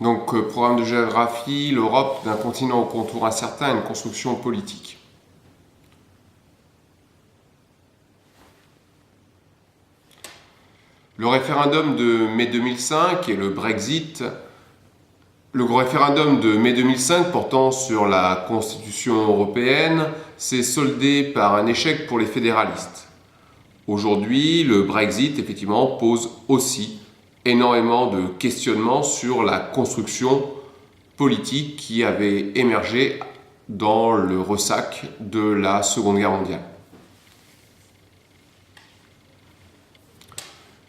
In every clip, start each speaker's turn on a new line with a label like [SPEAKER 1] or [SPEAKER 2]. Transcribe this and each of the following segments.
[SPEAKER 1] Programme de géographie, l'Europe d'un continent au contour incertain et une construction politique. Le référendum de mai 2005 et le Brexit. Le référendum de mai 2005 portant sur la Constitution européenne s'est soldé par un échec pour les fédéralistes. Aujourd'hui, le Brexit, effectivement, pose aussi énormément de questionnements sur la construction politique qui avait émergé dans le ressac de la Seconde Guerre mondiale.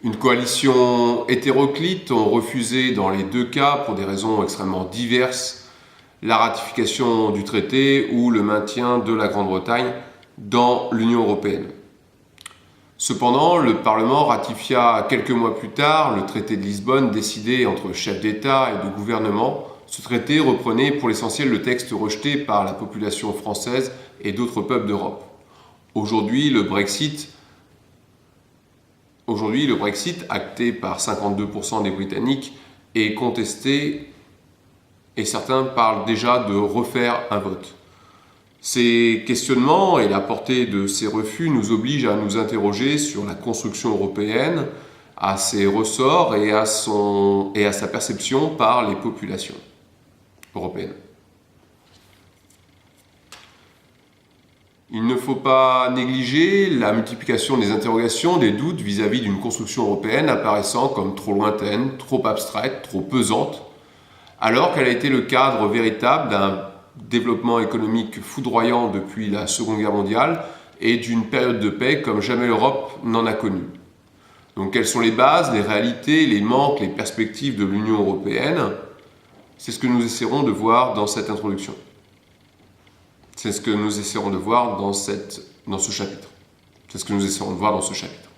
[SPEAKER 1] Une coalition hétéroclite ont refusé dans les deux cas, pour des raisons extrêmement diverses, la ratification du traité ou le maintien de la Grande-Bretagne dans l'Union européenne. Cependant, le Parlement ratifia quelques mois plus tard le traité de Lisbonne décidé entre chefs d'État et de gouvernement. Ce traité reprenait pour l'essentiel le texte rejeté par la population française et d'autres peuples d'Europe. Aujourd'hui, le Brexit, acté par 52% des Britanniques, est contesté et certains parlent déjà de refaire un vote. Ces questionnements et la portée de ces refus nous obligent à nous interroger sur la construction européenne, à ses ressorts et à sa perception par les populations européennes. Il ne faut pas négliger la multiplication des interrogations, des doutes vis-à-vis d'une construction européenne apparaissant comme trop lointaine, trop abstraite, trop pesante, alors qu'elle a été le cadre véritable d'un développement économique foudroyant depuis la Seconde Guerre mondiale et d'une période de paix comme jamais l'Europe n'en a connu. Donc quelles sont les bases, les réalités, les manques, les perspectives de l'Union européenne? C'est ce que nous essaierons de voir dans cette introduction. C'est ce que nous essaierons de voir dans ce chapitre. C'est ce que nous essaierons de voir dans ce chapitre.